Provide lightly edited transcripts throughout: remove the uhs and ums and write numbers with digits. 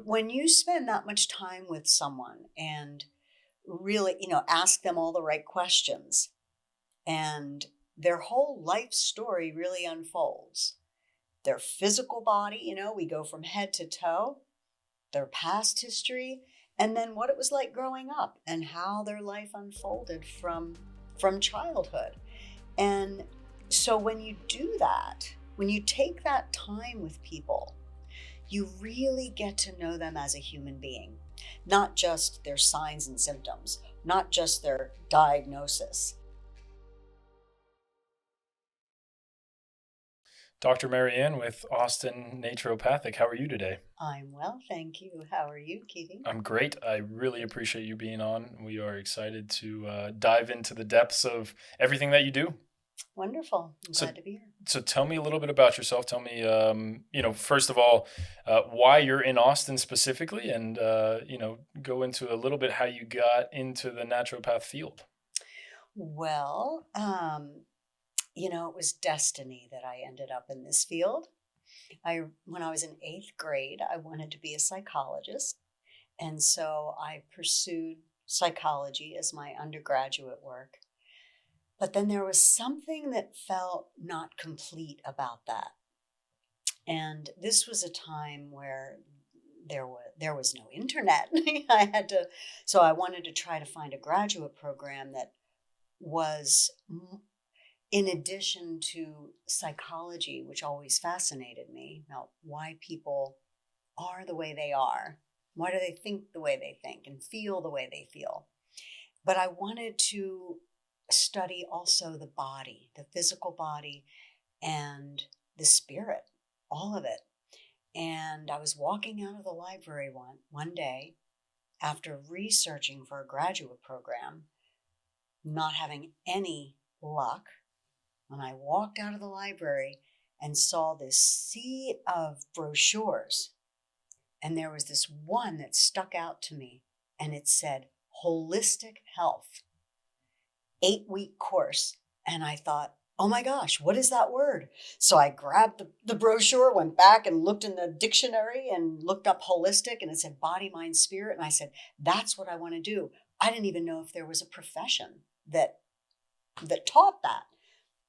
when you spend that much time with someone and really, ask them all the right questions and their whole life story really unfolds. Their physical body, we go from head to toe, their past history, and then what it was like growing up and how their life unfolded from childhood. And so when you do that, when you take that time with people, you really get to know them as a human being, not just their signs and symptoms, not just their diagnosis. Dr. Marianne with Austin Naturopathic. How are you today? I'm well, thank you. How are you, Keating? I'm great. I really appreciate you being on. We are excited to dive into the depths of everything that you do. Wonderful. I'm So, glad to be here. so tell me a little bit about yourself. Tell me, first of all, why you're in Austin specifically, and go into a little bit how you got into the naturopath field. Well, it was destiny that I ended up in this field. When I was in 8th grade, I wanted to be a psychologist. And so I pursued psychology as my undergraduate work. But then there was something that felt not complete about that. And this was a time where there was no internet. So I wanted to try to find a graduate program that was in addition to psychology, which always fascinated me, about why people are the way they are. Why do they think the way they think and feel the way they feel? But I wanted to study also the body, the physical body and the spirit, all of it. And I was walking out of the library one day after researching for a graduate program, not having any luck. When I walked out of the library and saw this sea of brochures, and there was this one that stuck out to me, and it said holistic health, 8-week course. And I thought, oh my gosh, what is that word? So I grabbed the brochure, went back and looked in the dictionary and looked up holistic, and it said body, mind, spirit. And I said, that's what I want to do. I didn't even know if there was a profession that taught that.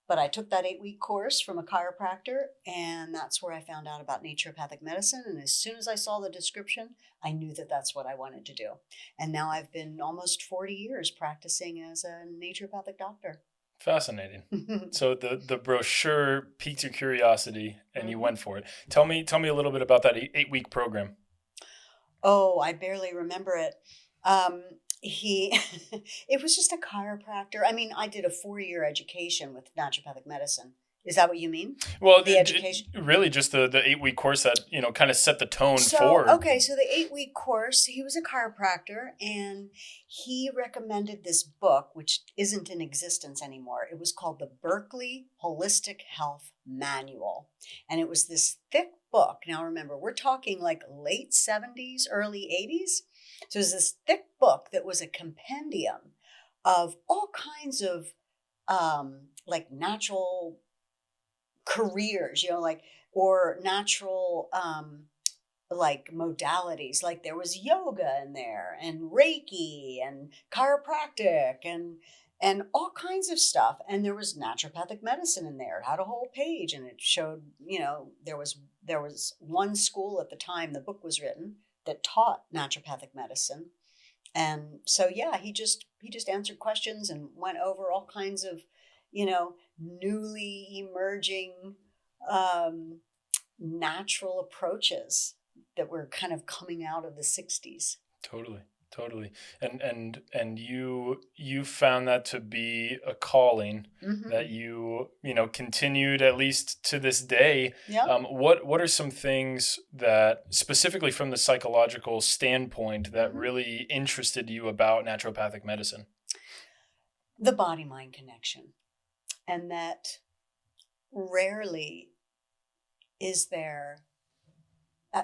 But I took that 8-week course from a chiropractor, and that's where I found out about naturopathic medicine. And as soon as I saw the description, I knew that that's what I wanted to do. And now I've been almost 40 years practicing as a naturopathic doctor. Fascinating. So the brochure piqued your curiosity, and you went for it. Tell me a little bit about that 8-week program. Oh, I barely remember it. It was just a chiropractor. I mean, I did a 4-year education with naturopathic medicine. Is that what you mean? Well, The education? really just the 8-week course that kind of set the tone So, for. okay, so the 8-week course, he was a chiropractor and he recommended this book, which isn't in existence anymore. It was called the Berkeley Holistic Health Manual. And it was this thick book. Now, remember, we're talking like late 70s, early 80s. So it was this thick book that was a compendium of all kinds of like natural careers, or natural like modalities. Like there was yoga in there and Reiki and chiropractic and all kinds of stuff. And there was naturopathic medicine in there. It had a whole page and it showed, there was one school at the time the book was written that taught naturopathic medicine. And so, yeah, he just answered questions and went over all kinds of, newly emerging natural approaches that were kind of coming out of the 60s. Totally. And you found that to be a calling that you continued at least to this day. Yeah. What are some things that specifically from the psychological standpoint that really interested you about naturopathic medicine? The body-mind connection. And that rarely is there,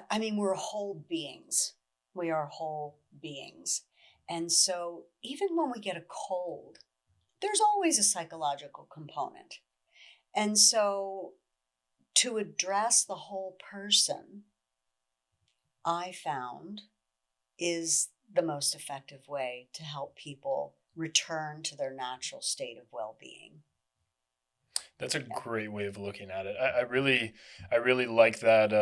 I mean, we're whole beings. We are whole beings. And so even when we get a cold, there's always a psychological component. And so to address the whole person I found is the most effective way to help people return to their natural state of well-being. That's a great way of looking at it. I really like that.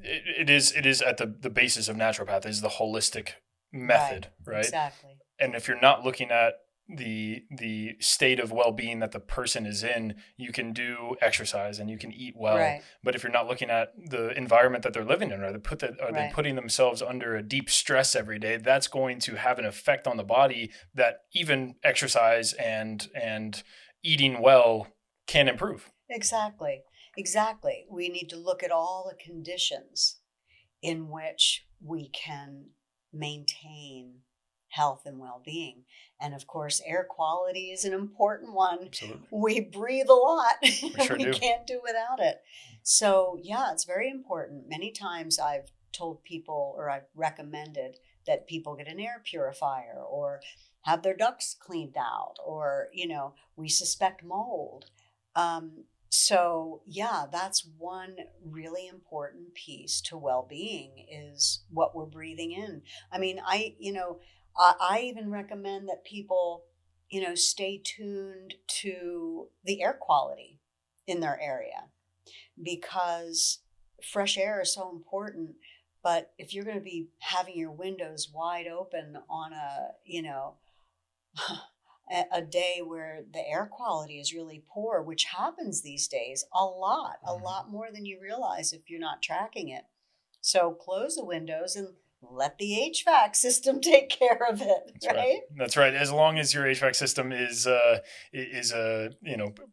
It is at the basis of naturopath is the holistic Right, method, right? exactly. And if you're not looking at the state of well-being that the person is in, you can do exercise and you can eat well, Right, but if you're not looking at the environment that they're living in, are they right. putting themselves under a deep stress every day, that's going to have an effect on the body that even exercise and eating well can improve. Exactly. Exactly. We need to look at all the conditions in which we can maintain health and well-being. And of course, air quality is an important one. Absolutely. We breathe a lot. We sure We do. can't do without it. So, yeah, it's very important. Many times I've told people or I've recommended that people get an air purifier or have their ducts cleaned out or, we suspect mold. So yeah, that's one really important piece to well-being is what we're breathing in. I mean, I even recommend that people, stay tuned to the air quality in their area because fresh air is so important. But if you're going to be having your windows wide open on a day where the air quality is really poor, which happens these days a Mhm. lot more than you realize if you're not tracking it. So close the windows and let the HVAC system take care of it, That's right. right? That's right. As long as your HVAC system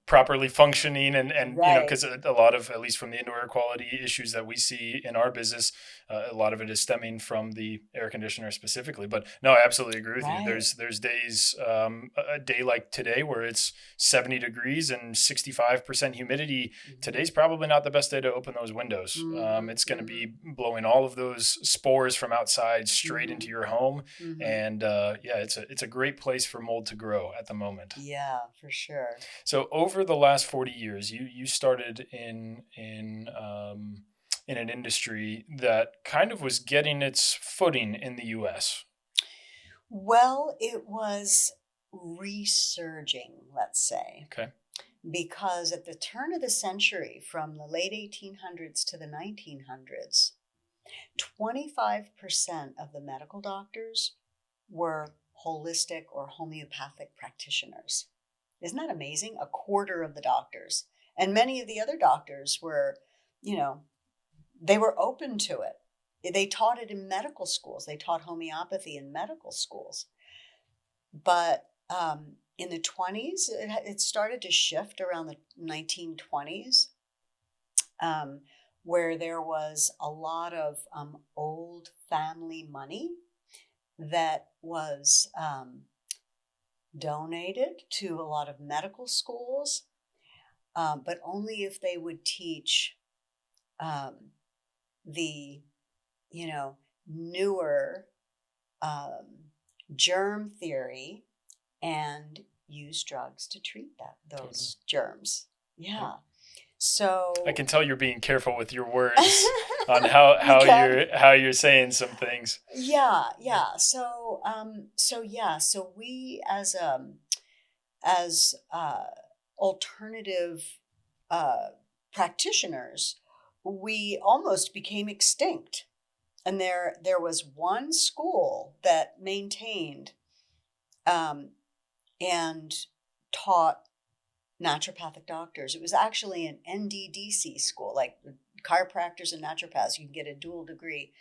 properly functioning and Right, because a lot of, at least from the indoor air quality issues that we see in our business, a lot of it is stemming from the air conditioner specifically. But no, I absolutely agree with you. right. There's days, a day like today where it's 70 degrees and 65% humidity. Hmm. Today's probably not the best day to open those windows. Hmm. It's going to Hmm. be blowing all of those spores from outside straight Hmm. into your home, Hmm. and yeah, it's a great place for mold to grow at the moment. Yeah, for sure. So over the last 40 years, you started in an industry that kind of was getting its footing in the U.S. Well, it was resurging, let's say, Okay. because at the turn of the century, from the late 1800s to the 1900s, 25% of the medical doctors were holistic or homeopathic practitioners. Isn't that amazing? A quarter of the doctors. And many of the other doctors were, you know, they were open to it. They taught it in medical schools. They taught homeopathy in medical schools. But in the 20s, it started to shift around the 1920s, um, where there was a lot of old family money that was donated to a lot of medical schools, but only if they would teach um, the, newer um, germ theory and use drugs to treat Totally. those germs. Yep. Yeah. I So can tell you're being careful with your words on how you can. how you're saying some things. Yeah, Yep. yeah. So we as alternative uh, practitioners, we almost became extinct. And there was one school that maintained um, and taught naturopathic doctors. It was actually an NDDC school, like chiropractors and naturopaths. You can get a dual degree.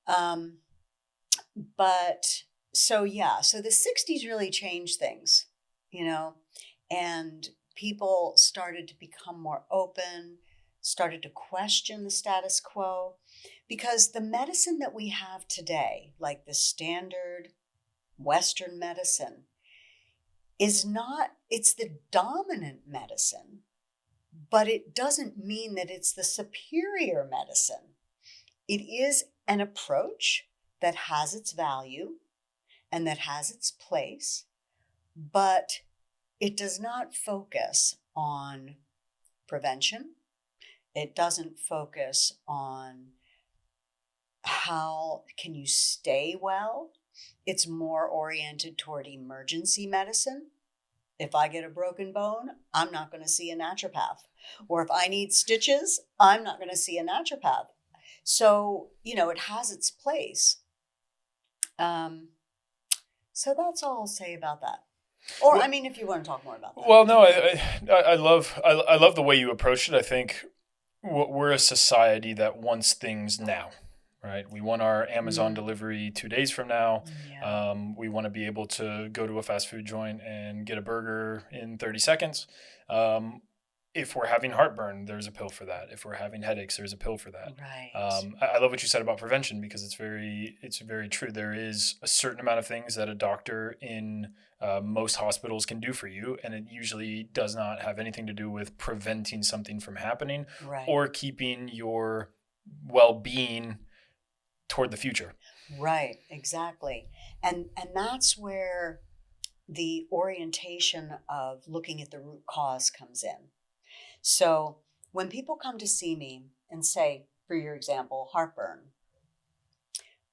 Um, but so yeah, so the 60s really changed things, you know, and people started to become more open, started to question the status quo, because the medicine that we have today, like the standard Western medicine, is not, it's the dominant medicine, but it doesn't mean that it's the superior medicine. It is an approach that has its value and that has its place, but it does not focus on prevention. It doesn't focus on how can you stay well? It's more oriented toward emergency medicine. If I get a broken bone, I'm not going to see a naturopath. Or if I need stitches, I'm not going to see a naturopath. So, it has its place. Um, so that's all I'll say about that. Or, Well, if you want to talk more about that. well, no, I love the way you approached it. I think we're a society that wants things now, right? We want our Amazon delivery 2 days from now. Yeah. We want to be able to go to a fast food joint and get a burger in 30 seconds. If we're having heartburn, there's a pill for that. If we're having headaches, there's a pill for that. Right. I love what you said about prevention, because it's very true. There is a certain amount of things that a doctor in most hospitals can do for you, and it usually does not have anything to do with preventing something from happening Right. or keeping your well-being toward the future. Right. Exactly. And that's where the orientation of looking at the root cause comes in. So when people come to see me and say, for your example, heartburn,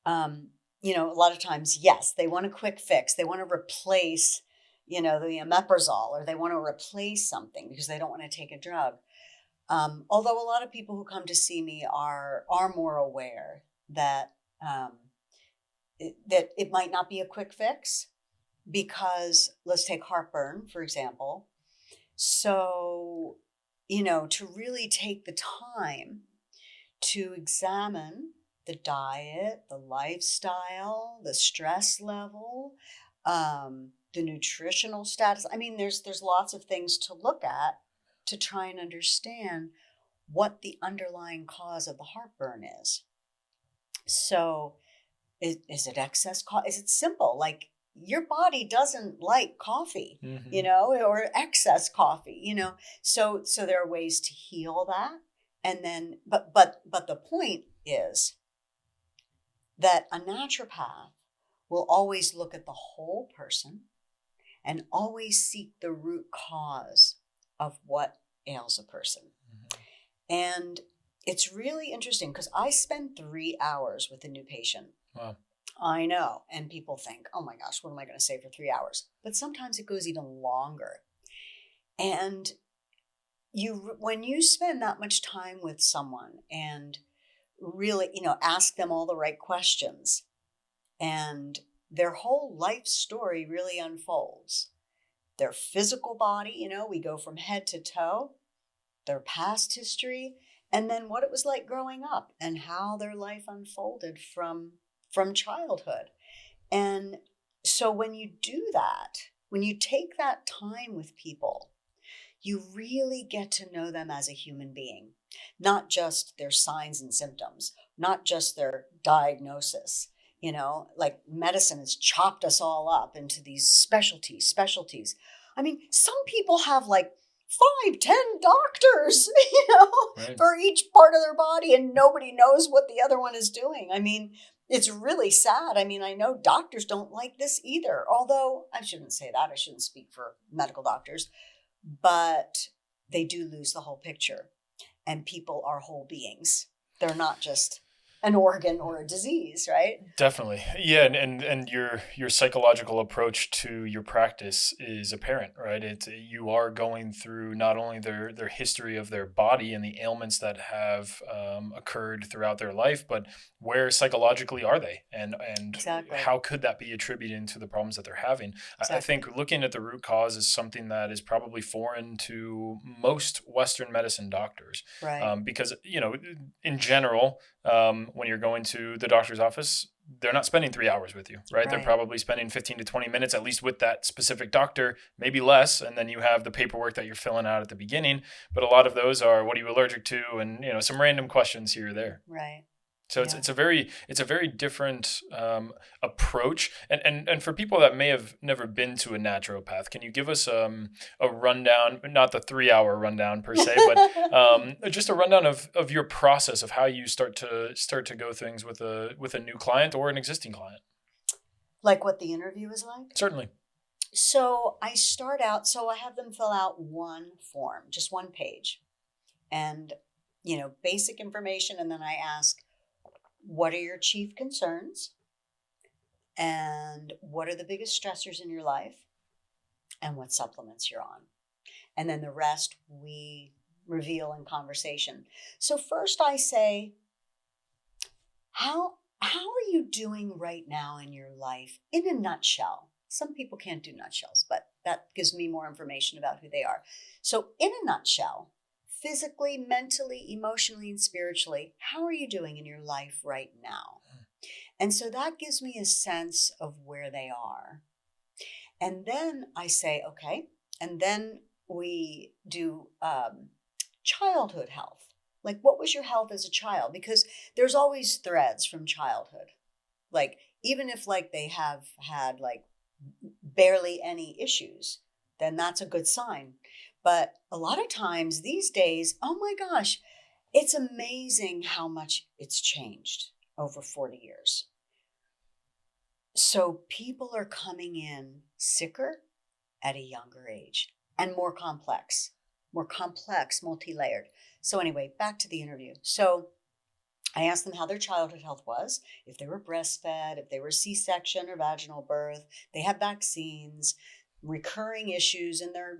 a lot of times, yes, they want a quick fix. They want to replace, the omeprazole, or they want to replace something because they don't want to take a drug. Although a lot of people who come to see me are more aware that that it might not be a quick fix, because let's take heartburn, for example. So, to really take the time to examine the diet, the lifestyle, the stress level, the nutritional status. There's lots of things to look at to try and understand what the underlying cause of the heartburn is. So, is it excess coffee? Is it simple? Like, your body doesn't like coffee, or excess coffee, So there are ways to heal that. And then, but the point is that a naturopath will always look at the whole person and always seek the root cause of what ails a person. And it's really interesting because I spend 3 hours with a new patient. Wow. I know. And people think, oh my gosh, what am I going to say for 3 hours? But sometimes it goes even longer. And when you spend that much time with someone and really, ask them all the right questions, and their whole life story really unfolds. Their physical body, we go from head to toe, their past history, and then what it was like growing up and how their life unfolded from childhood. And so when you do that, when you take that time with people, you really get to know them as a human being, not just their signs and symptoms, not just their diagnosis. Like medicine has chopped us all up into these specialties. Some people have like 5, 10 doctors, Right. for each part of their body, and nobody knows what the other one is doing. It's really sad. I know doctors don't like this either, although I shouldn't say that. I shouldn't speak for medical doctors, but they do lose the whole picture, and people are whole beings. They're not just an organ or a disease, right? Definitely. Yeah. And your psychological approach to your practice is apparent, right? You are going through not only their history of their body and the ailments that have occurred throughout their life, but where psychologically are they, and Exactly. how could that be attributed to the problems that they're having? Exactly. I think looking at the root cause is something that is probably foreign to most Western medicine doctors, Right. because in general, when you're going to the doctor's office, they're not spending 3 hours with you, right? They're Right. probably spending 15 to 20 minutes at least with that specific doctor, maybe less. And then you have the paperwork that you're filling out at the beginning. But a lot of those are, what are you allergic to? And, some random questions here or there. Right. So Yeah. it's a very different approach. And for people that may have never been to a naturopath, can you give us a rundown, not the 3 hour rundown per se, but just a rundown of your process of how you start to go things with a new client or an existing client? Like what the interview is like? Certainly. So I start out, so I have them fill out one form, just one page, and, basic information. And then I ask, what are your chief concerns? And what are the biggest stressors in your life? And what supplements you're on. And then the rest we reveal in conversation. So first I say, how are you doing right now in your life in a nutshell? Some people can't do nutshells, but that gives me more information about who they are. So in a nutshell, physically, mentally, emotionally, and spiritually, how are you doing in your life right now? And so that gives me a sense of where they are. And then I say, okay, and then we do childhood health. Like, what was your health as a child? Because there's always threads from childhood. Like, even if like they have had like barely any issues, then that's a good sign. But a lot of times these days, oh my gosh, it's amazing how much it's changed over 40 years. So people are coming in sicker at a younger age and more complex, multi-layered. So anyway, back to the interview. So I asked them how their childhood health was, if they were breastfed, if they were C-section or vaginal birth, they had vaccines, recurring issues in their,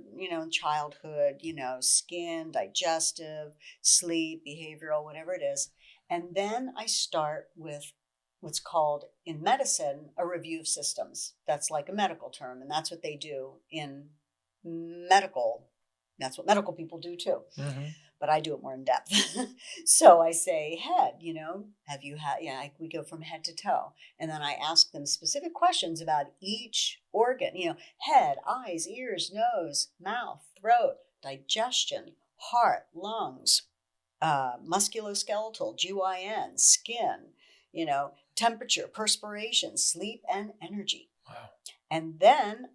childhood, skin, digestive, sleep, behavioral, whatever it is. And then I start with what's called in medicine a review of systems. That's like a medical term, and that's what they do in medical. That's what medical people do too. Mm-hmm. But I do it more in depth. So I say head, have you had, we go from head to toe. And then I ask them specific questions about each organ, head, eyes, ears, nose, mouth, throat, digestion, heart, lungs, musculoskeletal, GYN, skin, temperature, perspiration, sleep, and energy. Wow. And then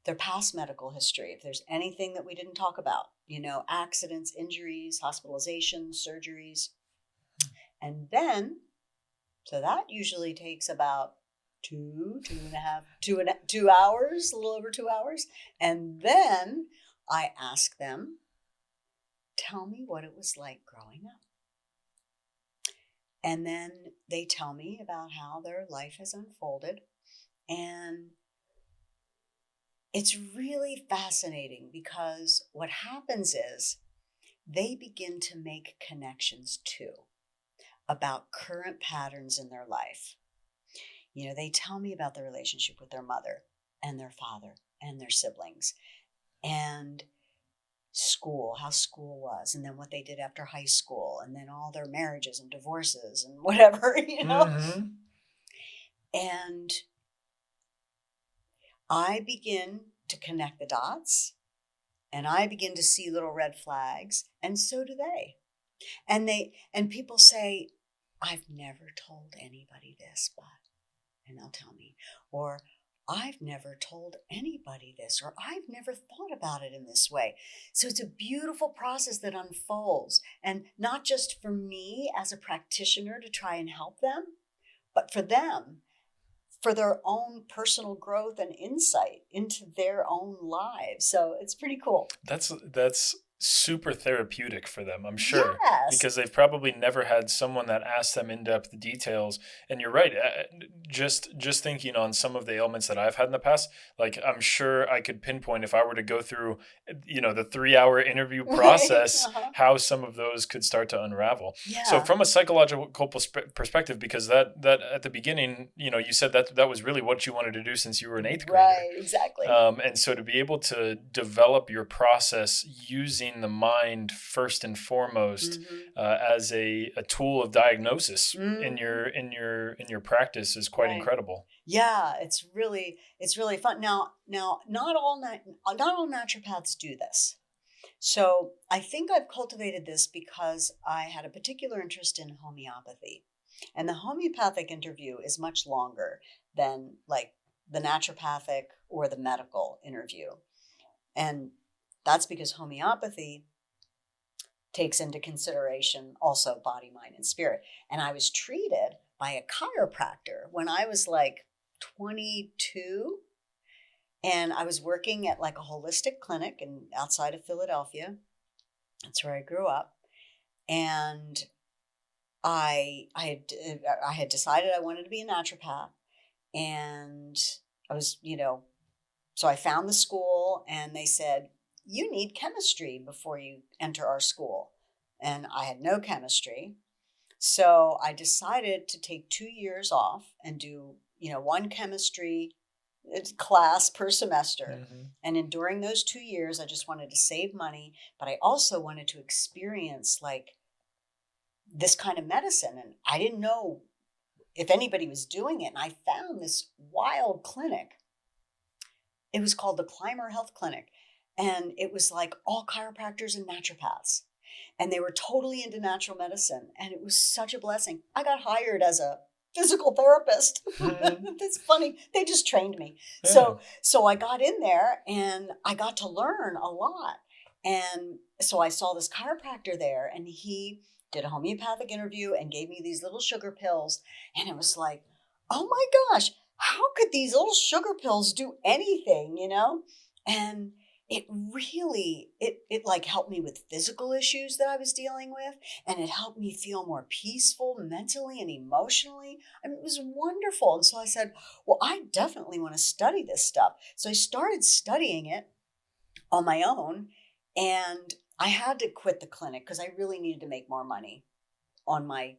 their past medical history, if there's anything that we didn't talk about, accidents, injuries, hospitalizations, surgeries. And then, so that usually takes about 2 hours, a little over 2 hours. And then I ask them, tell me what it was like growing up. And then they tell me about how their life has unfolded. And it's really fascinating because what happens is they begin to make connections too about current patterns in their life. They tell me about their relationship with their mother and their father and their siblings and school, how school was, and then what they did after high school, and then all their marriages and divorces and whatever, Mm-hmm. And I begin to connect the dots, and I begin to see little red flags, and so do they. And people say, I've never told anybody this, but, and they'll tell me, or I've never told anybody this, or I've never thought about it in this way. So it's a beautiful process that unfolds, and not just for me as a practitioner to try and help them, but for them, for their own personal growth and insight into their own lives. So it's pretty cool. That's super therapeutic for them, I'm sure. Yes. Because they've probably never had someone that asked them in-depth details. And you're right, just thinking on some of the ailments that I've had in the past, like I'm sure I could pinpoint if I were to go through, the 3-hour interview process, how some of those could start to unravel. Yeah. So from a psychological perspective, because that at the beginning, you said that was really what you wanted to do since you were an 8th grader. Right, exactly. And so to be able to develop your process using the mind first and foremost, as a tool of diagnosis in your practice is quite incredible. Yeah, it's really fun. Now not all naturopaths do this. So I think I've cultivated this because I had a particular interest in homeopathy. And the homeopathic interview is much longer than like the naturopathic or the medical interview. And that's because homeopathy takes into consideration also body, mind, and spirit. And I was treated by a chiropractor when I was like 22. And I was working at like a holistic clinic outside of Philadelphia. That's where I grew up. And I had decided I wanted to be a naturopath, and I was, so I found the school, and they said, you need chemistry before you enter our school. And I had no chemistry. So I decided to take 2 years off and do, one chemistry class per semester. Hmm. And during those 2 years, I just wanted to save money, but I also wanted to experience like this kind of medicine. And I didn't know if anybody was doing it. And I found this wild clinic. It was called the Climber Health Clinic. And it was like all chiropractors and naturopaths. And they were totally into natural medicine. And it was such a blessing. I got hired as a physical therapist. Hmm. That's funny. They just trained me. Yeah. So I got in there and I got to learn a lot. And so I saw this chiropractor there, and he did a homeopathic interview and gave me these little sugar pills. And it was like, oh my gosh, how could these little sugar pills do anything, And it really, it like helped me with physical issues that I was dealing with. And it helped me feel more peaceful mentally and emotionally. I mean, it was wonderful. And so I said, well, I definitely want to study this stuff. So I started studying it on my own. And I had to quit the clinic because I really needed to make more money on my,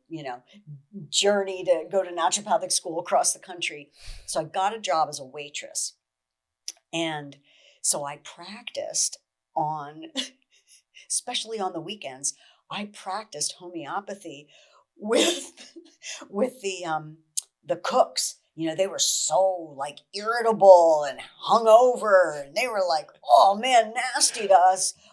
journey to go to naturopathic school across the country. So I got a job as a waitress. And so I practiced especially on the weekends, I practiced homeopathy with with the cooks. They were so like irritable and hungover, and they were like, oh man, nasty to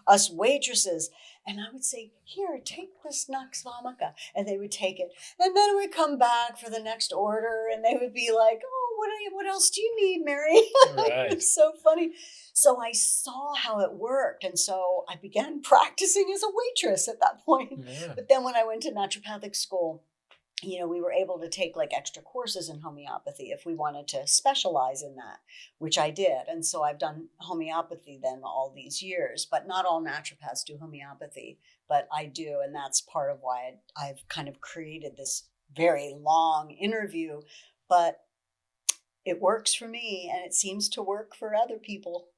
us waitresses. And I would say, here, take this Nux vomica. And they would take it. And then we'd come back for the next order, and they would be like, oh, what else do you need, Mary? It Right. was so funny. So I saw how it worked. And so I began practicing as a waitress at that point. Yeah. But then when I went to naturopathic school, we were able to take like extra courses in homeopathy if we wanted to specialize in that, which I did. And so I've done homeopathy then all these years, but not all naturopaths do homeopathy, but I do. And that's part of why I've kind of created this very long interview, but it works for me and it seems to work for other people.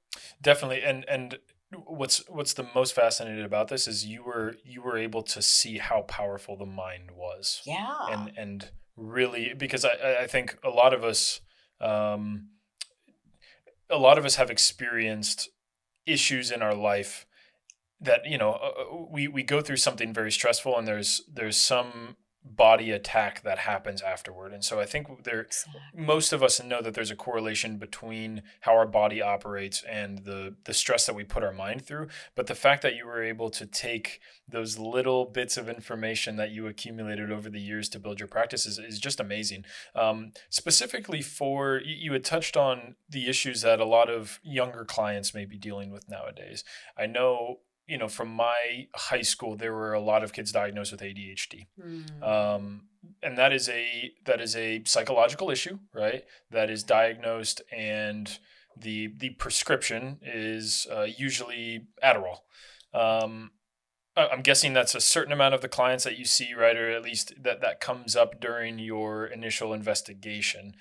Definitely. And what's the most fascinating about this is you were able to see how powerful the mind was. Yeah. And really, because I think a lot of us have experienced issues in our life that we go through something very stressful, and there's some body attack that happens afterward. And so I think Exactly. most of us know that there's a correlation between how our body operates and the stress that we put our mind through. But the fact that you were able to take those little bits of information that you accumulated over the years to build your practice is just amazing. Specifically for, you had touched on the issues that a lot of younger clients may be dealing with nowadays. I know, from my high school, there were a lot of kids diagnosed with ADHD. And that is a psychological issue, right? That is diagnosed, and the prescription is usually Adderall. I'm guessing that's a certain amount of the clients that you see, right? Or at least that comes up during your initial investigation.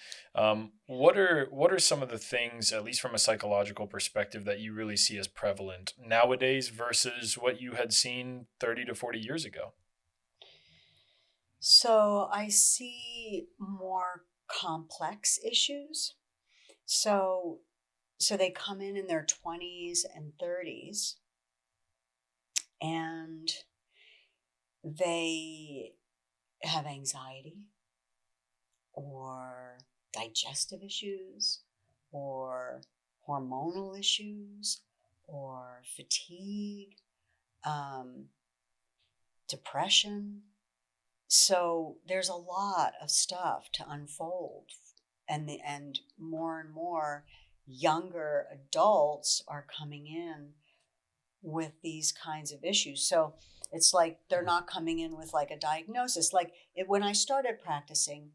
What are some of the things, at least from a psychological perspective, that you really see as prevalent nowadays versus what you had seen 30 to 40 years ago? So I see more complex issues. So they come in their 20s and 30s, and they have anxiety or digestive issues or hormonal issues or fatigue, depression. So there's a lot of stuff to unfold, and more younger adults are coming in with these kinds of issues. So it's like they're not coming in with like a diagnosis. Like when I started practicing,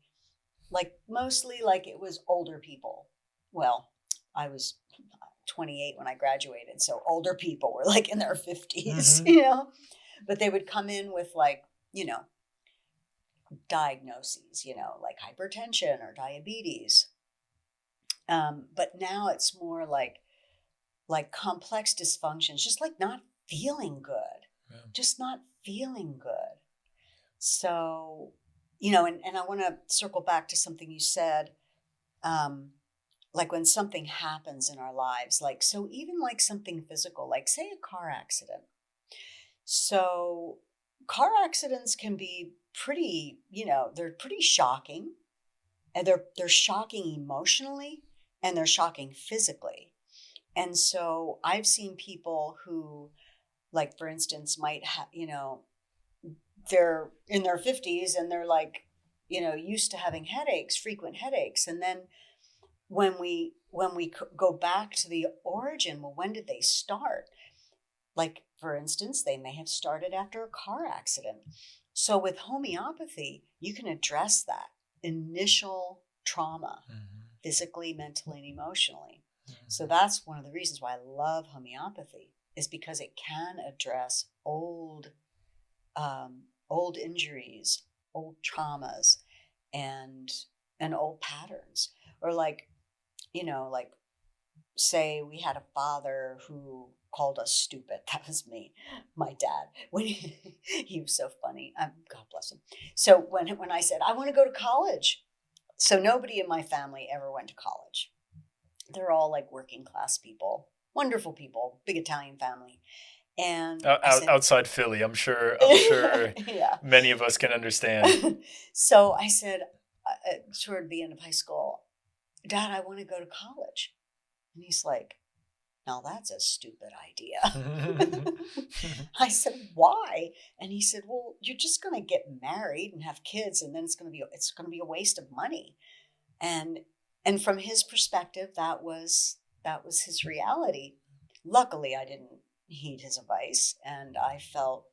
like mostly like it was older people. Well, I was 28 when I graduated, so older people were like in their 50s, Mm-hmm. But they would come in with like, diagnoses, like hypertension or diabetes. But now it's more like complex dysfunctions, just like not feeling good, just not feeling good. So, and I want to circle back to something you said, like when something happens in our lives, like, so even like something physical, like say a car accident. So car accidents can be pretty, they're pretty shocking, and they're shocking emotionally, and they're shocking physically. And so I've seen people who, like, for instance, might have, they're in their 50s and they're like, used to having headaches, frequent headaches. And then when we go back to the origin, well, when did they start? Like, for instance, they may have started after a car accident. So with homeopathy, you can address that initial trauma, physically, mentally, and emotionally. So that's one of the reasons why I love homeopathy, is because it can address old injuries, old traumas, and old patterns. Or like say we had a father who called us stupid. That was me, my dad. When he was so funny. God bless him. So when I said I want to go to college, so nobody in my family ever went to college. They're all like working class people, wonderful people, big Italian family. And I said, outside Philly, I'm sure yeah, many of us can understand. So I said, toward the end of high school, Dad, I want to go to college. And he's like, now that's a stupid idea. I said, why? And he said, well, you're just going to get married and have kids, and then it's going to be a waste of money. And from his perspective, that was his reality. Luckily, I didn't heed his advice, and I felt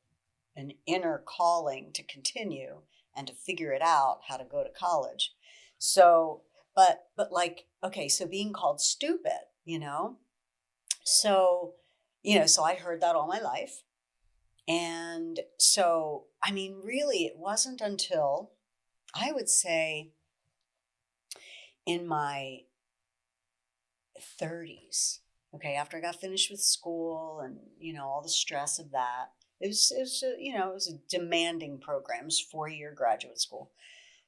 an inner calling to continue and to figure it out, how to go to college. So, but like, okay, so being called stupid, so, so I heard that all my life. And so, I mean, really, it wasn't until, I would say, in my 30s, okay, after I got finished with school and, all the stress of that. It was it was a demanding program. It was 4-year graduate school.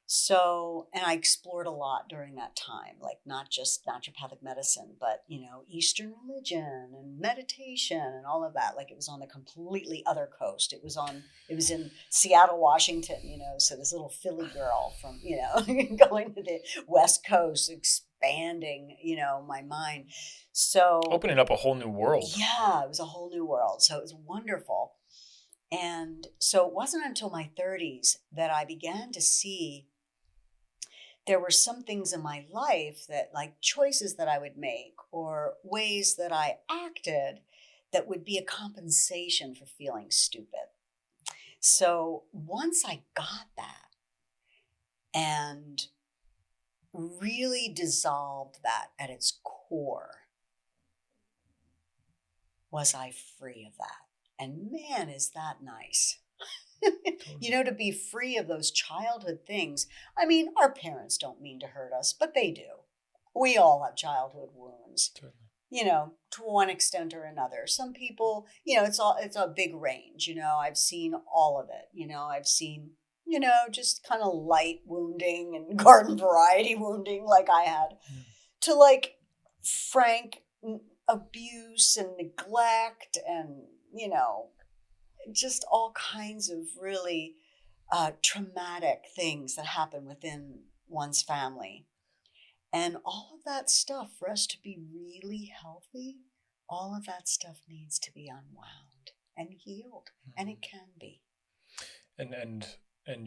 So, and I explored a lot during that time, like not just naturopathic medicine, but, Eastern religion and meditation and all of that. Like, it was on the completely other coast. It was in Seattle, Washington, so this little Philly girl from, going to the West Coast, expanding, my mind. So Opening up a whole new world. yeah, it was a whole new world. So it was wonderful. And so it wasn't until my 30s that I began to see there were some things in my life that, like, choices that I would make or ways that I acted that would be a compensation for feeling stupid. So once I got that and really dissolved that at its core, was I free of that. And man, is that nice. To be free of those childhood things. I mean, our parents don't mean to hurt us, but they do. We all have childhood wounds, to one extent or another. Some people, it's a big range. I've seen all of it. I've seen, just kind of light wounding and garden variety wounding like I had, to like frank abuse and neglect and, just all kinds of really traumatic things that happen within one's family. And all of that stuff, for us to be really healthy, all of that stuff needs to be unwound and healed. And it can be. And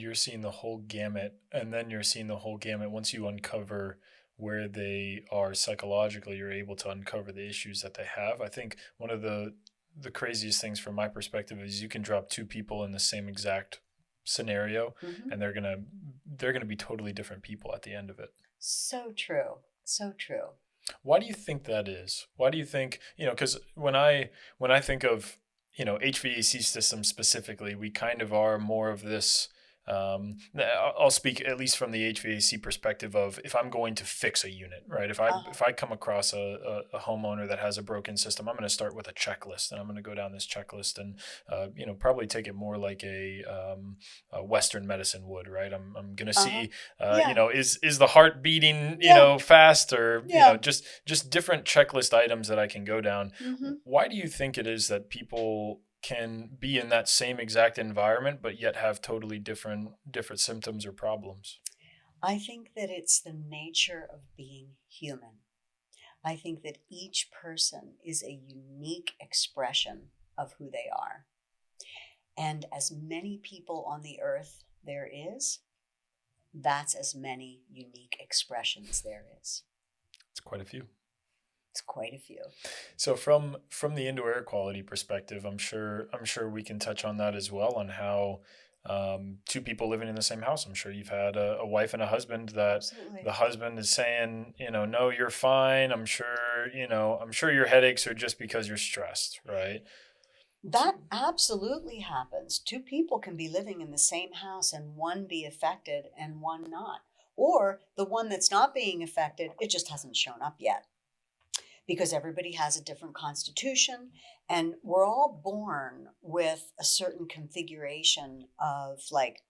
you're seeing the whole gamut, and then you're seeing the whole gamut. Once you uncover where they are psychologically, you're able to uncover the issues that they have. I think one of the craziest things from my perspective is you can drop two people in the same exact scenario, and they're gonna be totally different people at the end of it. So true. So true. Why do you think that is? Why do you think, because when I think of, HVAC systems specifically, we kind of are more of this I'll speak at least from the HVAC perspective of if I'm going to fix a unit, right? Uh-huh. If I come across a homeowner that has a broken system, I'm going to start with a checklist, and I'm going to go down this checklist and probably take it more like a Western medicine would, right? I'm going to Uh-huh. see Yeah. is the heart beating Yeah. fast, or Yeah. just different checklist items that I can go down. Mm-hmm. Why do you think it is that people can be in that same exact environment but yet have totally different symptoms or problems? I think that it's the nature of being human. I think that each person is a unique expression of who they are. And as many people on the earth there is, that's as many unique expressions there is. It's quite a few. It's quite a few. So from the indoor air quality perspective, I'm sure we can touch on that as well, on how two people living in the same house. I'm sure you've had a wife and a husband that Absolutely. the husband is saying, no, you're fine. I'm sure your headaches are just because you're stressed, right? That absolutely happens. Two people can be living in the same house and one be affected and one not. Or the one that's not being affected, it just hasn't shown up yet, because everybody has a different constitution and we're all born with a certain configuration of like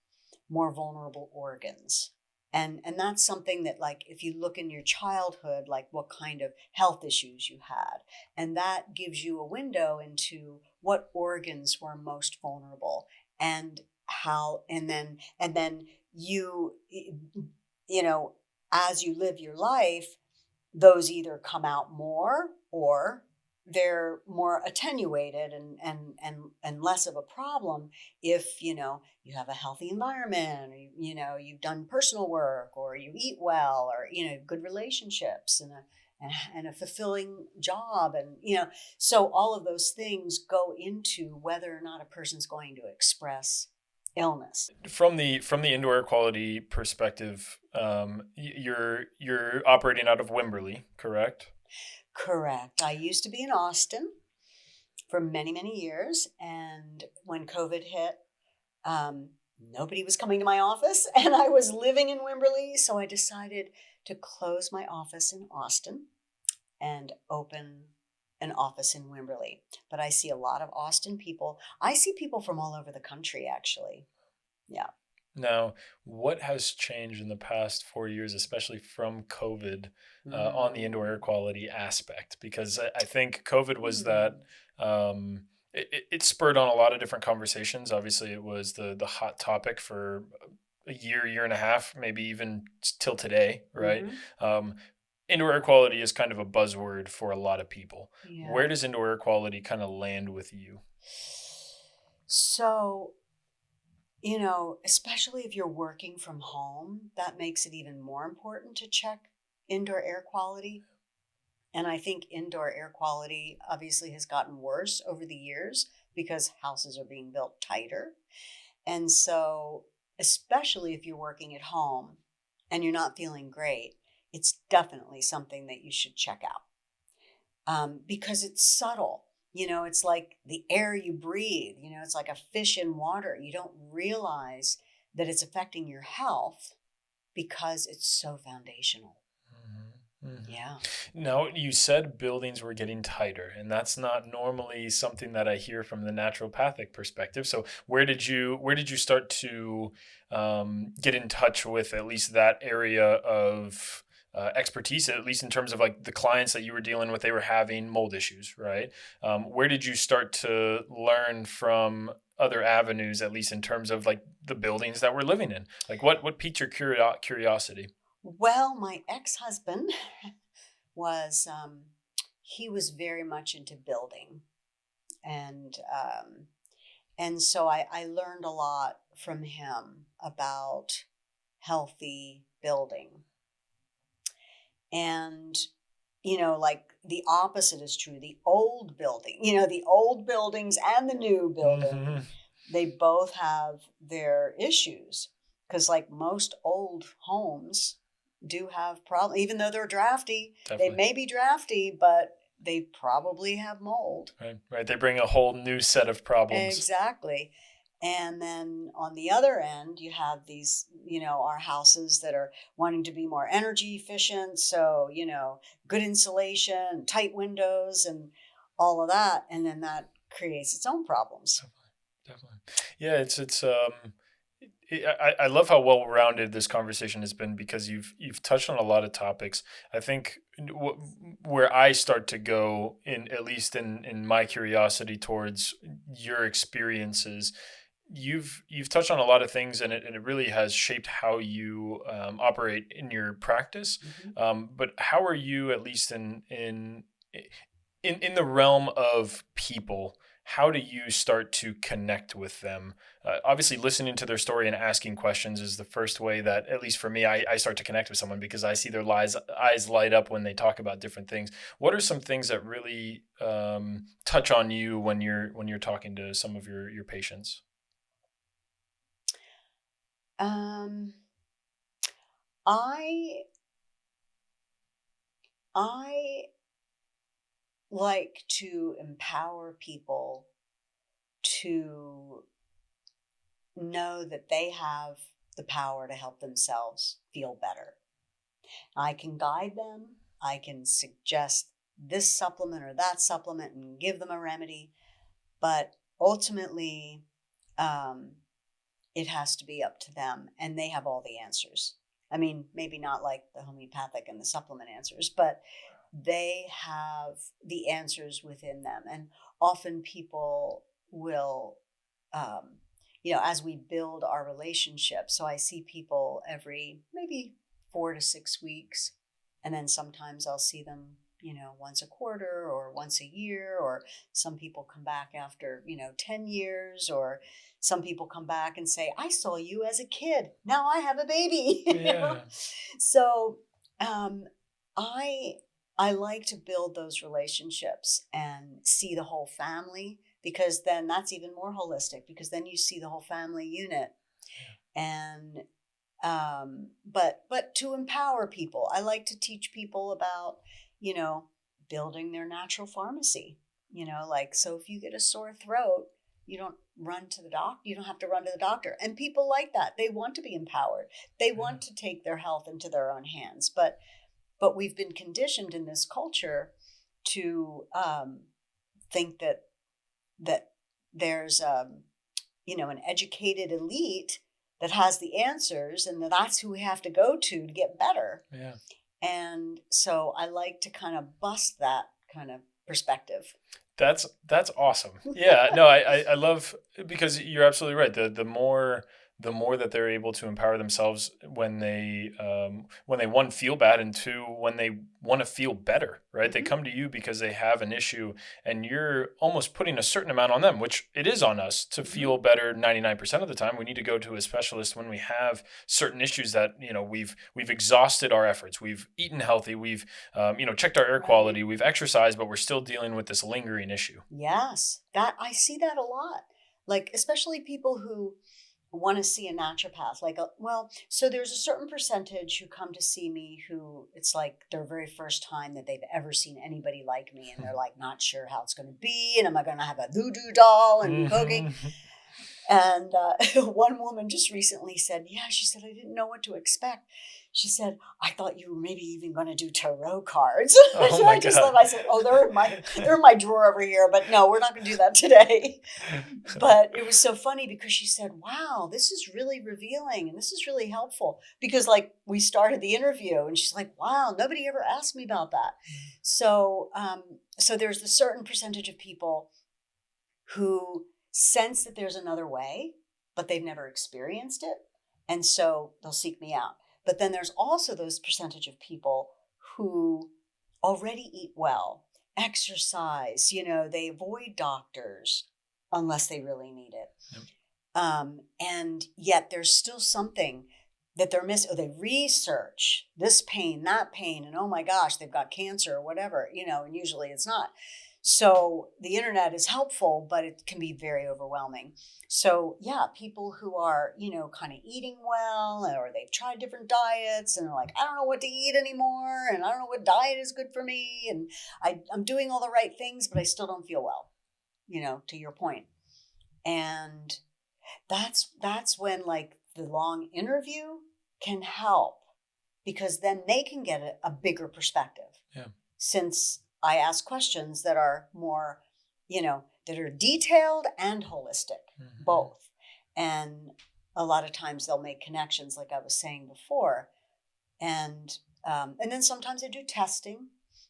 more vulnerable organs. And that's something that, like, if you look in your childhood, like what kind of health issues you had, and that gives you a window into what organs were most vulnerable, and how, and then you know as you live your life, those either come out more or they're more attenuated and less of a problem if you have a healthy environment, or you've done personal work, or you eat well, or good relationships, and a fulfilling job, and so all of those things go into whether or not a person's going to express illness. From the indoor air quality perspective, you're operating out of Wimberley, correct? Correct. I used to be in Austin for many, many years. And when COVID hit, nobody was coming to my office, and I was living in Wimberley. So I decided to close my office in Austin and open an office in Wimberley. But I see a lot of Austin people. I see people from all over the country, actually. Yeah. Now, what has changed in the past 4 years, especially from COVID, on the indoor air Mm. quality aspect? Because I think COVID was that, Mm. it spurred on a lot of different conversations. Obviously, it was the hot topic for a year and a half, maybe even till today, right? Mm-hmm. Um, Indoor air quality is kind of a buzzword for a lot of people. Yeah. Where does indoor air quality kind of land with you? So, especially if you're working from home, that makes it even more important to check indoor air quality. And I think indoor air quality obviously has gotten worse over the years because houses are being built tighter. And so, especially if you're working at home and you're not feeling great, it's definitely something that you should check out, because it's subtle. It's like the air you breathe, it's like a fish in water. You don't realize that it's affecting your health because it's so foundational. Mm-hmm. Yeah. Mm-hmm. Now, you said buildings were getting tighter, and that's not normally something that I hear from the naturopathic perspective. So, where did you start to get in touch with at least that area of expertise, at least in terms of like the clients that you were dealing with? They were having mold issues, right? Where did you start to learn from other avenues, at least in terms of like the buildings that we're living in? Like, what piqued your curiosity? Well, my ex-husband was he was very much into building, and so I learned a lot from him about healthy building. And like the opposite is true. The old building, the old buildings and the new Mm-hmm. building, they both have their issues, because like most old homes do have problems. Even though they're drafty, they Definitely. may be drafty, but they probably have mold. Right. Right. They bring a whole new set of problems. Exactly. And then on the other end, you have these, our houses that are wanting to be more energy efficient. So, good insulation, tight windows, and all of that. And then that creates its own problems. Definitely. Yeah, I love how well rounded this conversation has been, because you've touched on a lot of topics. I think where I start to go, in at least in my curiosity towards your experiences, you've touched on a lot of things, and it really has shaped how you operate in your practice. Mm-hmm. But how are you, at least in the realm of people, how do you start to connect with them? Obviously, listening to their story and asking questions is the first way that, at least for me, I start to connect with someone, because I see their eyes light up when they talk about different things. What are some things that really touch on you when you're talking to some of your patients? Um, I I like to empower people to know that they have the power to help themselves feel better. I can guide them. I can suggest this supplement or that supplement and give them a remedy. But ultimately, um, it has to be up to them, and they have all the answers. I mean, maybe not like the homeopathic and the supplement answers, but they have the answers within them. And often people will, um, as we build our relationship. So I see people every maybe 4 to 6 weeks. And then sometimes I'll see them, once a quarter or once a year, or some people come back after, 10 years, or some people come back and say, I saw you as a kid. Now I have a baby. Yeah. So um, I I like to build those relationships and see the whole family, because then that's even more holistic, because then you see the whole family unit. And but to empower people, I like to teach people about, you know, building their natural pharmacy. Like, so if you get a sore throat, you don't run to the doc, you don't have to run to the doctor. And people like that. They want to be empowered. They Yeah. want to take their health into their own hands. But we've been conditioned in this culture to think that there's an educated elite that has the answers, and that's who we have to go to get better. Yeah. And so I like to kind of bust that kind of perspective. That's awesome. Yeah, no, I love, because you're absolutely right. The more that they're able to empower themselves when they, one, feel bad, and two, when they want to feel better, right? They Mm-hmm. come to you because they have an issue, and you're almost putting a certain amount on them, which it is on us to Mm-hmm. feel better 99% of the time. We need to go to a specialist when we have certain issues that, we've exhausted our efforts. We've eaten healthy. We've checked our air Right. quality. We've exercised, but we're still dealing with this lingering issue. Yes, that I see that a lot. Like, especially people who want to see a naturopath. Like, so there's a certain percentage who come to see me who it's like their very first time that they've ever seen anybody like me, and they're like not sure how it's going to be, and am I going to have a voodoo doll and be cooking? Mhm. And one woman just recently said, yeah, she said, I didn't know what to expect. She said, I thought you were maybe even going to do tarot cards. Oh So my I just God. laughed. I said, oh, they're in my drawer over here, but no, we're not going to do that today. But it was so funny because she said, wow, this is really revealing and this is really helpful, because like we started the interview and she's like, wow, nobody ever asked me about that. So there's a certain percentage of people who sense that there's another way, but they've never experienced it. And so they'll seek me out. But then there's also those percentage of people who already eat well, exercise, they avoid doctors unless they really need it. Yep. And yet there's still something that they're missing. Or they research this pain, that pain, and oh my gosh, they've got cancer or whatever, and usually it's not. So the internet is helpful, but it can be very overwhelming. So yeah, people who are, kind of eating well, or they've tried different diets and they're like, I don't know what to eat anymore. And I don't know what diet is good for me. And I'm doing all the right things, but I still don't feel well, to your point. And That's when like the long interview can help, because then they can get a bigger perspective. Yeah. Since I ask questions that are more, that are detailed and holistic, both. And a lot of times they'll make connections, like I was saying before. And then sometimes I do testing.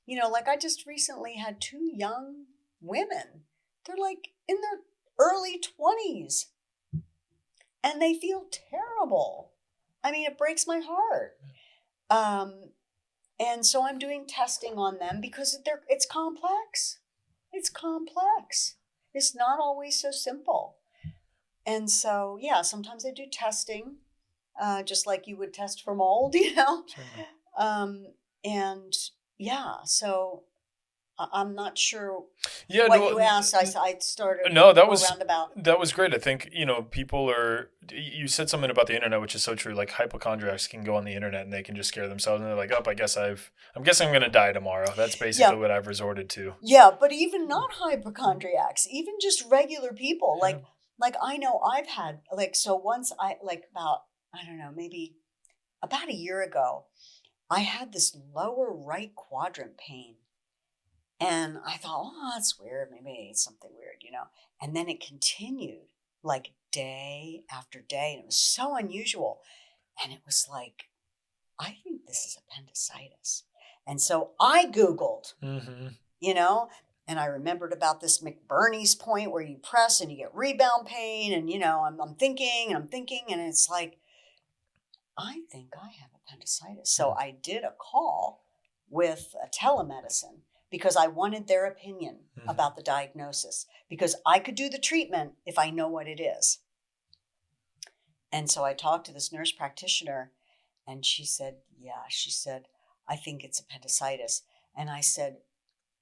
Like I just recently had 2 young women. They're like in their early 20s and they feel terrible. I mean, it breaks my heart. And so I'm doing testing on them because it's complex. It's complex. It's not always so simple. And so, yeah, sometimes I do testing, just like you would test for mold, Certainly. And yeah, so I'm not sure Yeah, what no, you asked. I started no, a roundabout. that was great. I think, people are, you said something about the internet, which is so true. Like hypochondriacs can go on the internet and they can just scare themselves and they're like, oh, I'm guessing I'm going to die tomorrow. That's basically what I've resorted to. Yeah, but even not hypochondriacs, even just regular people, Yeah. like I know I've had, like, so once about, I don't know, maybe about a year ago, I had this lower right quadrant pain. And I thought, oh, that's weird. Maybe it's something weird, And then it continued like day after day. And it was so unusual. And it was like, I think this is appendicitis. And so I Googled, and I remembered about this McBurney's point where you press and you get rebound pain. And, I'm thinking, and it's like, I think I have appendicitis. So I did a call with a telemedicine because I wanted their opinion about the diagnosis, because I could do the treatment if I know what it is. And so I talked to this nurse practitioner and she said, I think it's appendicitis. And I said,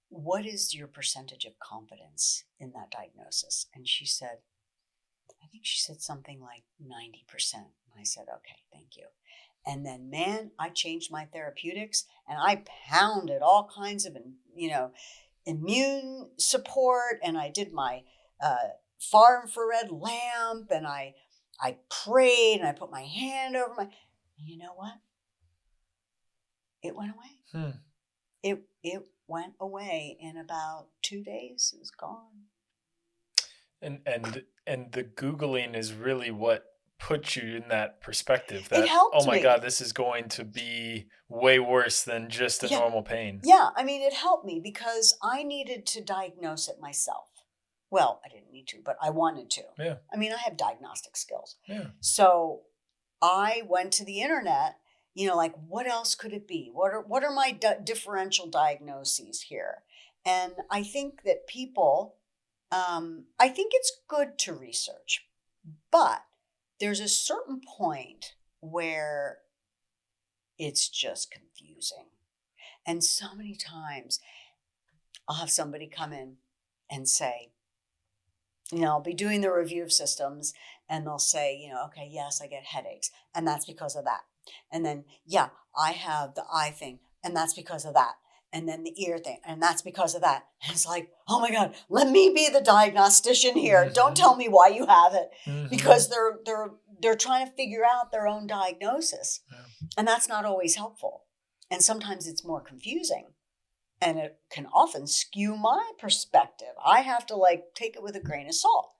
what is your percentage of confidence in that diagnosis? And she said, I think she said something like 90%. And I said, okay, thank you. And then, man, I changed my therapeutics and I pounded all kinds of, immune support. And I did my far infrared lamp, and I prayed and I put my hand over my, you know what? It went away. It went away in about 2 days. It was gone. And the Googling is really what put you in that perspective that, It helped oh my me. God, this is going to be way worse than just a normal pain. Yeah, I mean, it helped me because I needed to diagnose it myself. Well, I didn't need to, but I wanted to. Yeah. I mean, I have diagnostic skills. Yeah. So I went to the internet, like, what else could it be? What are my differential diagnoses here? And I think that people, I think it's good to research, but there's a certain point where it's just confusing. And so many times I'll have somebody come in and say, I'll be doing the review of systems and they'll say, okay, yes, I get headaches and that's because of that. And then, yeah, I have the eye thing and that's because of that. And then the ear thing, and that's because of that. And it's like, oh my God, let me be the diagnostician here. Don't tell me why you have it, because they're trying to figure out their own diagnosis. Yeah. And that's not always helpful. And sometimes it's more confusing. And it can often skew my perspective. I have to take it with a grain of salt.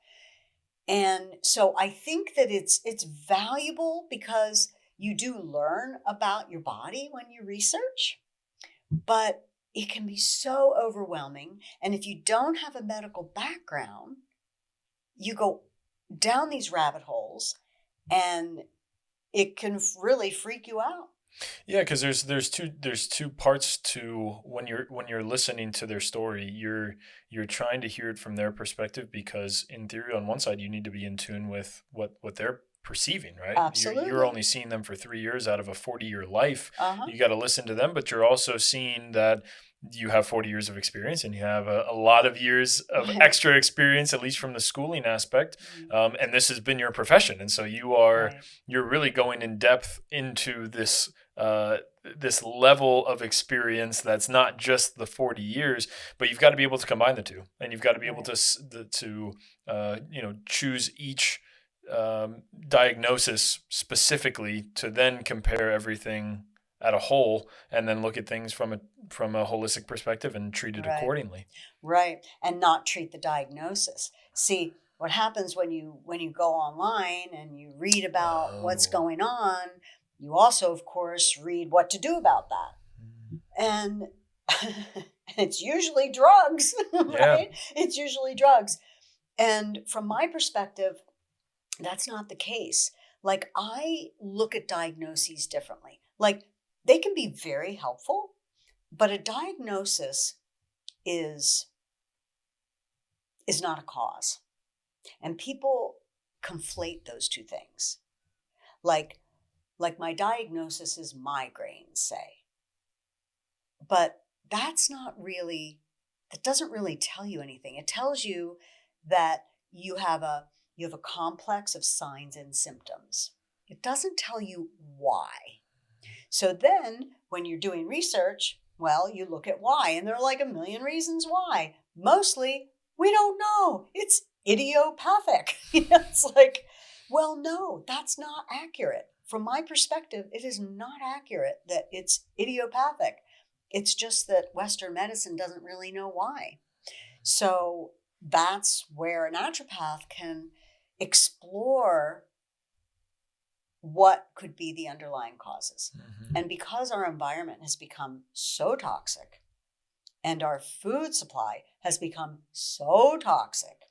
And so I think that it's valuable because you do learn about your body when you research, but it can be so overwhelming. And if you don't have a medical background, you go down these rabbit holes and it can really freak you out. Yeah, because there's two parts to when you're listening to their story. You're trying to hear it from their perspective, because in theory, on one side, you need to be in tune with what they're perceiving, right? Absolutely. You're only seeing them for 3 years out of a 40-year life. You got to listen to them, but you're also seeing that you have 40 years of experience and you have a lot of years of extra experience, at least from the schooling aspect. And this has been your profession. And so you're really going in depth into this level of experience that's not just the 40 years, but you've got to be able to combine the two, and you've got to be able to choose each diagnosis specifically to then compare everything at a whole and then look at things from a holistic perspective and treat it Right. accordingly. Right. And not treat the diagnosis. See, what happens when you go online and you read about what's Oh. going on, you also, of course, read what to do about that. And it's usually drugs, Yeah. right? It's usually drugs. And from my perspective, that's not the case. Like, I look at diagnoses differently. Like, they can be very helpful, but a diagnosis is not a cause. And people conflate those two things. Like my diagnosis is migraines, say. But that's not really, that doesn't really tell you anything. It tells you that you have a complex of signs and symptoms. It doesn't tell you why. So then when you're doing research, well, you look at why, and there are like a million reasons why. Mostly we don't know. It's idiopathic. It's like, well, no, that's not accurate. From my perspective, it is not accurate that it's idiopathic. It's just that Western medicine doesn't really know why. So that's where a naturopath can explore what could be the underlying causes. Mm-hmm. And because our environment has become so toxic and our food supply has become so toxic,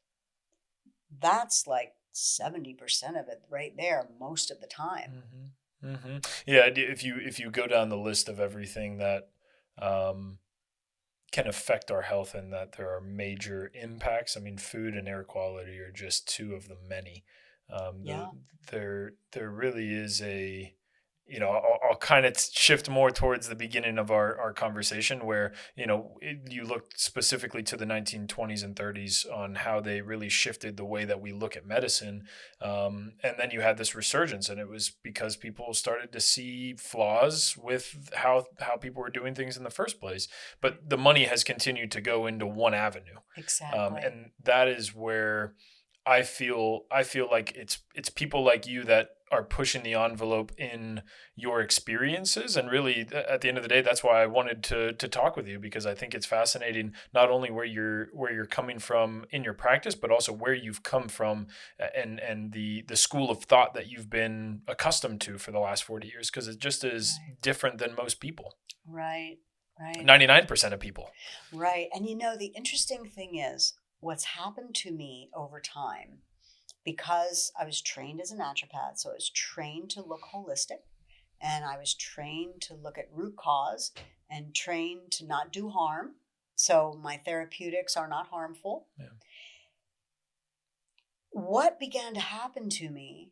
that's like 70% of it right there most of the time. Mm-hmm. Mm-hmm. Yeah, if you go down the list of everything that um, can affect our health and that there are major impacts. I mean, food and air quality are just two of the many. Yeah. There really is a, you know, I'll kind of shift more towards the beginning of our conversation where, you know, you looked specifically to the 1920s and 30s on how they really shifted the way that we look at medicine. And then you had this resurgence, and it was because people started to see flaws with how people were doing things in the first place. But the money has continued to go into one avenue, Exactly. and that is where I feel like it's people like you that are pushing the envelope in your experiences, and really at the end of the day, that's why I wanted to talk with you, because I think it's fascinating not only where you're coming from in your practice, but also where you've come from, and the school of thought that you've been accustomed to for the last 40 years, because it just is Right. different than most people. Right. Right. 99% of people. Right. And the interesting thing is what's happened to me over time, because I was trained as a naturopath, so I was trained to look holistic, and I was trained to look at root cause and trained to not do harm. So my therapeutics are not harmful. Yeah. What began to happen to me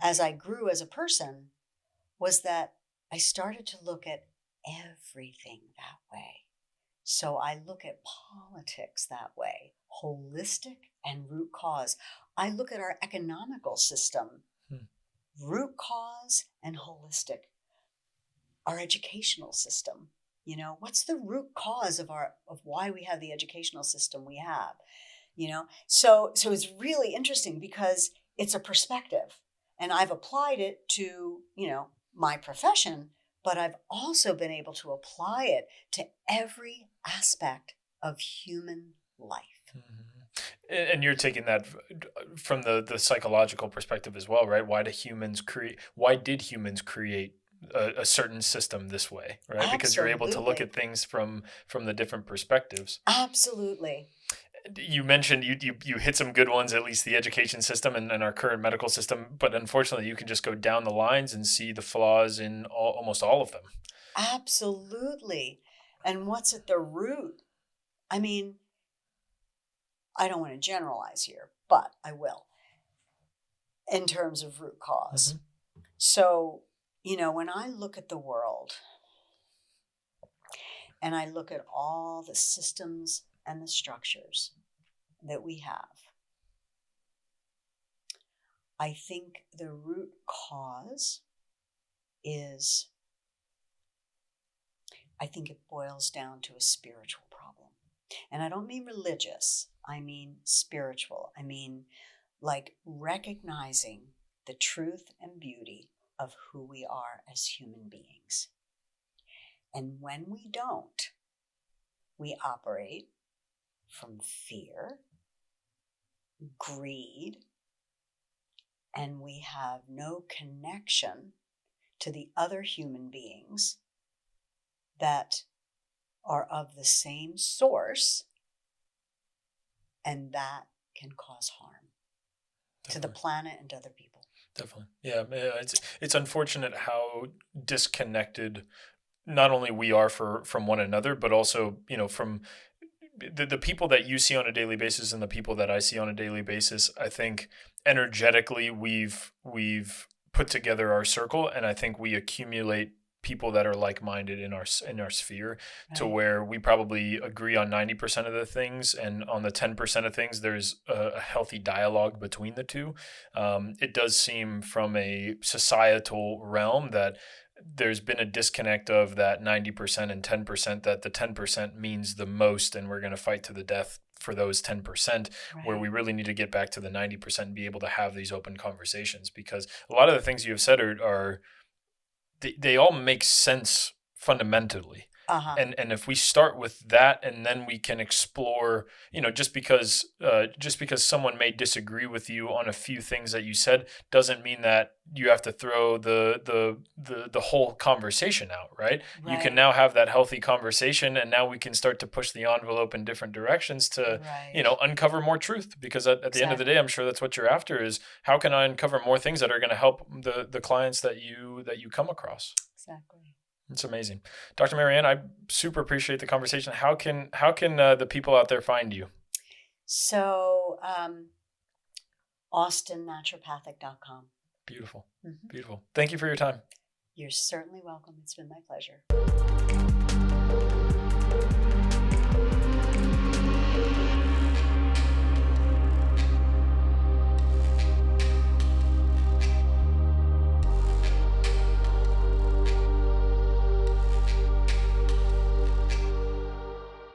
as I grew as a person was that I started to look at everything that way. So I look at politics that way, holistic and root cause. I look at our economical system, Hmm. root cause and holistic. Our educational system, what's the root cause of why we have the educational system we have? So it's really interesting because it's a perspective, and I've applied it to my profession, but I've also been able to apply it to every aspect of human life. Mhm. And you're taking that from the psychological perspective as well, right? Why did humans create a certain system this way, right? Because you're able to look Absolutely. at things from the different perspectives. Absolutely. You mentioned you hit some good ones, at least the education system and our current medical system, but unfortunately you can just go down the lines and see the flaws in almost all of them. Absolutely. And what's at the root? I mean, I don't want to generalize here, but I will in terms of root cause. Hmm. So, when I look at the world and I look at all the systems and the structures that we have, I think the root cause is, I think it boils down to a spiritual problem. And I don't mean religious, I mean spiritual. I mean, like recognizing the truth and beauty of who we are as human beings. And when we don't, we operate from fear, greed, and we have no connection to the other human beings that are of the same source, and that can cause harm to the planet and to other people. Definitely. Yeah. It's unfortunate how disconnected not only we are from one another, but also, from the people that you see on a daily basis and the people that I see on a daily basis. I think energetically we've put together our circle, and I think we accumulate people that are like-minded in our sphere, to Right. where we probably agree on 90% of the things, and on the 10% of things there's a healthy dialogue between the two. It does seem from a societal realm that there's been a disconnect of that 90% and 10%, that the 10% means the most and we're going to fight to the death for those 10%, where we Right. really need to get back to the 90% and be able to have these open conversations, because a lot of the things you have said are they all make sense fundamentally. Uh-huh. And if we start with that, and then we can explore, just because someone may disagree with you on a few things that you said, doesn't mean that you have to throw the whole conversation out, right? You can Right. now have that healthy conversation, and now we can start to push the envelope in different directions to, Right. uncover more truth. Because at the end of the day, I'm sure that's what you're after, is how can I uncover more things that are going to help the clients that you come across. Exactly. It's amazing. Dr. Marianne, I super appreciate the conversation. How can the people out there find you? So, AustinNaturopathic.com. Beautiful. Mm-hmm. Beautiful. Thank you for your time. You're certainly welcome. It's been my pleasure.